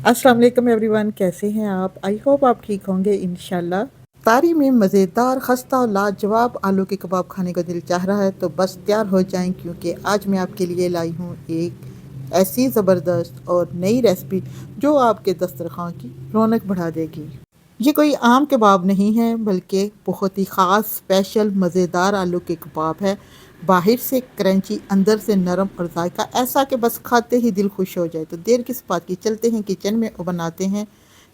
अस्सलाम वालेकुम एवरीवन, कैसे हैं आप? आई होप आप ठीक होंगे इंशाल्लाह। तारी में मज़ेदार खस्ता और लाजवाब आलू के कबाब खाने का दिल चाह रहा है तो बस तैयार हो जाएं, क्योंकि आज मैं आपके लिए लाई हूँ एक ऐसी ज़बरदस्त और नई रेसिपी जो आपके दस्तरखान की रौनक बढ़ा देगी। ये कोई आम कबाब नहीं है, बल्कि बहुत ही ख़ास स्पेशल मज़ेदार आलू के कबाब है। बाहर से क्रंची, अंदर से नरम और जायका ऐसा कि बस खाते ही दिल खुश हो जाए। तो देर किस बात की, चलते हैं किचन में और बनाते हैं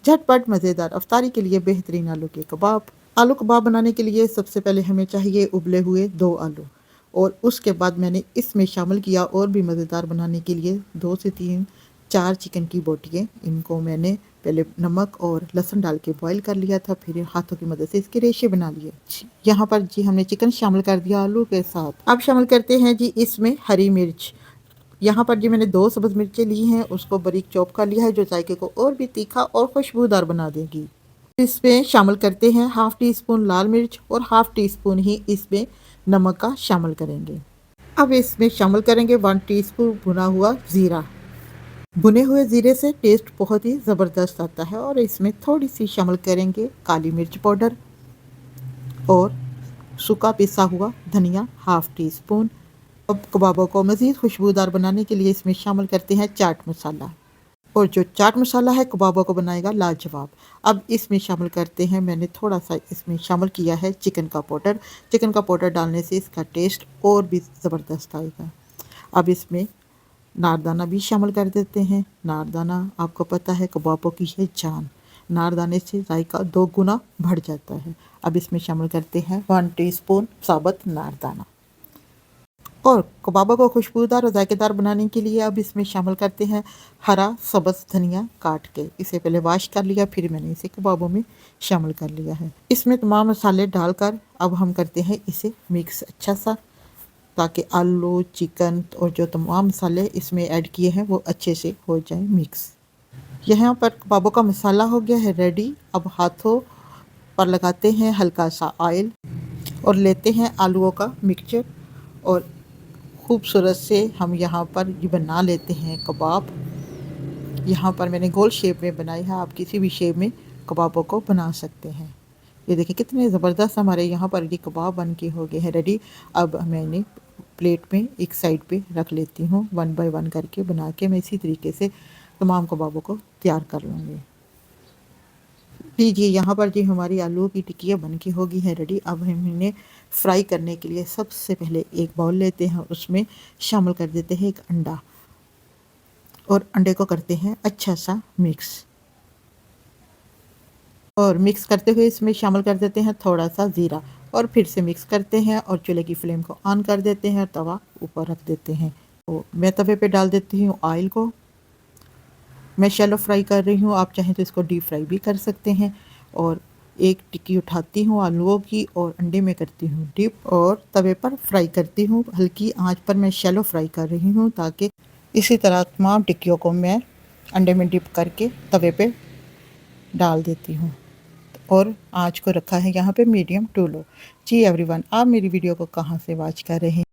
झटपट मज़ेदार अफ्तारी के लिए बेहतरीन आलू के कबाब। आलू कबाब बनाने के लिए सबसे पहले हमें चाहिए उबले हुए 2 आलू, और उसके बाद मैंने इसमें शामिल किया और भी मज़ेदार बनाने के लिए 2 से 3 4 चिकन की बोटियाँ। इनको मैंने पहले नमक और लहसुन डाल के बॉईल कर लिया था, फिर हाथों की मदद से इसके रेशे बना लिए। यहाँ पर जी हमने चिकन शामिल कर दिया आलू के साथ। अब शामिल करते हैं जी इसमें हरी मिर्च। यहाँ पर जी मैंने 2 सब्ज़ मिर्चें ली हैं, उसको बारीक चॉप कर लिया है, जो जायके को और भी तीखा और खुशबूदार बना देगी। इसमें शामिल करते हैं हाफ़ टी स्पून लाल मिर्च और हाफ़ टी स्पून ही इसमें नमक का शामिल करेंगे। अब इसमें शामिल करेंगे 1 टीस्पून भुना हुआ ज़ीरा। भुने हुए ज़ीरे से टेस्ट बहुत ही ज़बरदस्त आता है। और इसमें थोड़ी सी शामिल करेंगे काली मिर्च पाउडर और सूखा पिसा हुआ धनिया हाफ़ टी स्पून। अब कबाबों को मज़ीद खुशबूदार बनाने के लिए इसमें शामिल करते हैं चाट मसाला, और जो चाट मसाला है कबाबों को बनाएगा लाजवाब। अब इसमें शामिल करते हैं, मैंने थोड़ा सा इसमें शामिल किया है चिकन का पाउडर। चिकन का पाउडर डालने से इसका टेस्ट और भी ज़बरदस्त आएगा। अब इसमें नारदाना भी शामिल कर देते हैं। नारदाना आपको पता है कबाबों की है जान। नारदाने से जायका 2 गुना बढ़ जाता है। अब इसमें शामिल करते हैं 1 टीस्पून साबुत नारदाना। और कबाबों को खुशबूदार और जायकेदार बनाने के लिए अब इसमें शामिल करते हैं हरा सब्ज़ धनिया काट के। इसे पहले वॉश कर लिया, फिर मैंने इसे कबाबों में शामिल कर लिया है। इसमें तमाम मसाले डालकर अब हम करते हैं इसे मिक्स अच्छा सा, ताकि आलू, चिकन और जो तमाम मसाले इसमें ऐड किए हैं वो अच्छे से हो जाए मिक्स। यहाँ पर कबाबों का मसाला हो गया है रेडी। अब हाथों पर लगाते हैं हल्का सा ऑयल और लेते हैं आलूओं का मिक्सचर, और खूबसूरत से हम यहाँ पर ये बना लेते हैं कबाब। यहाँ पर मैंने गोल शेप में बनाई है, आप किसी भी शेप में कबाबों को बना सकते हैं। ये देखिए कितने ज़बरदस्त हमारे यहाँ पर ये कबाब बन के हो गए हैं रेडी। अब मैंने प्लेट में एक साइड पे रख लेती हूँ, 1 बाय 1 करके बना के मैं इसी तरीके से तमाम कबाबों को तैयार कर लूँगी। लीजिए यहाँ पर जी हमारी आलू की टिक्कियाँ बन के होगी है रेडी। अब हम इन्हें फ्राई करने के लिए सबसे पहले एक बाउल लेते हैं, उसमें शामिल कर देते हैं एक अंडा, और अंडे को करते हैं अच्छा सा मिक्स। और मिक्स करते हुए इसमें शामिल कर देते हैं थोड़ा सा ज़ीरा, और फिर से मिक्स करते हैं और चूल्हे की फ्लेम को ऑन कर देते हैं और तवा ऊपर रख देते हैं। तो मैं तवे पे डाल देती हूँ ऑयल को। मैं शैलो फ्राई कर रही हूँ, आप चाहें तो इसको डीप फ्राई भी कर सकते हैं। और एक टिक्की उठाती हूँ आलूओं की और अंडे में करती हूँ डिप, और तवे पर फ्राई करती हूँ। हल्की आंच पर मैं शैलो फ्राई कर रही हूँ, ताकि इसी तरह तमाम टिक्कियों को मैं अंडे में डिप करके तवे पे डाल देती हूँ। और आंच को रखा है यहाँ पे मीडियम टू लो। जी एवरीवन, आप मेरी वीडियो को कहाँ से वॉच कर रहे हैं,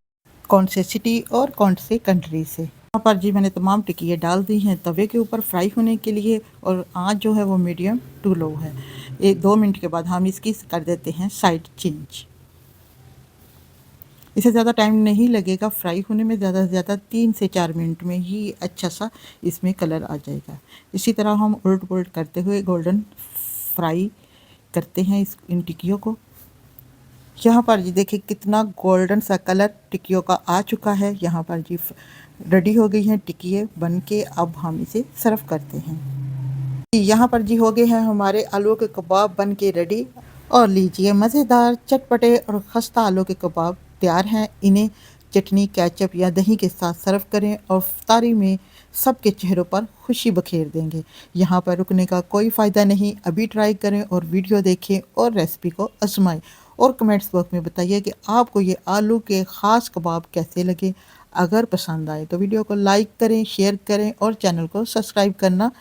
कौन से सिटी और कौन से कंट्री से? यहाँ पर जी मैंने तमाम टिक्कियाँ डाल दी हैं तवे के ऊपर फ्राई होने के लिए, और आंच जो है वो मीडियम टू लो है। 1-2 मिनट के बाद हम इसकी कर देते हैं साइड चेंज। इससे ज़्यादा टाइम नहीं लगेगा फ्राई होने में, ज़्यादा से ज़्यादा 3 से 4 मिनट में ही अच्छा सा इसमें कलर आ जाएगा। इसी तरह हम उलट पुलट करते हुए गोल्डन फ्राई करते हैं इन टिक्कियों को। यहाँ पर जी देखिए कितना गोल्डन सा कलर टिक्कियों का आ चुका है। यहाँ पर जी रेडी हो गई हैं टिक्कियाँ बन के। अब हम इसे सर्व करते हैं। यहाँ पर जी हो गए हैं हमारे आलू के कबाब बन के रेडी। और लीजिए मज़ेदार चटपटे और खस्ता आलू के कबाब तैयार हैं। इन्हें चटनी, केचप या दही के साथ सर्व करें और इफ्तारी में सबके चेहरों पर खुशी बखेर देंगे। यहाँ पर रुकने का कोई फ़ायदा नहीं, अभी ट्राई करें और वीडियो देखें और रेसिपी को आजमाएं। और कमेंट्स बॉक्स में बताइए कि आपको ये आलू के ख़ास कबाब कैसे लगे। अगर पसंद आए तो वीडियो को लाइक करें, शेयर करें और चैनल को सब्सक्राइब करना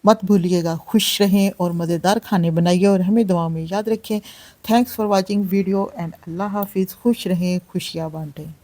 मत भूलिएगा। खुश रहें और मज़ेदार खाने बनाइए और हमें दुआ में याद रखें। Thanks for watching video and Allah हाफिज़। खुश रहें, खुशियाँ बांटें।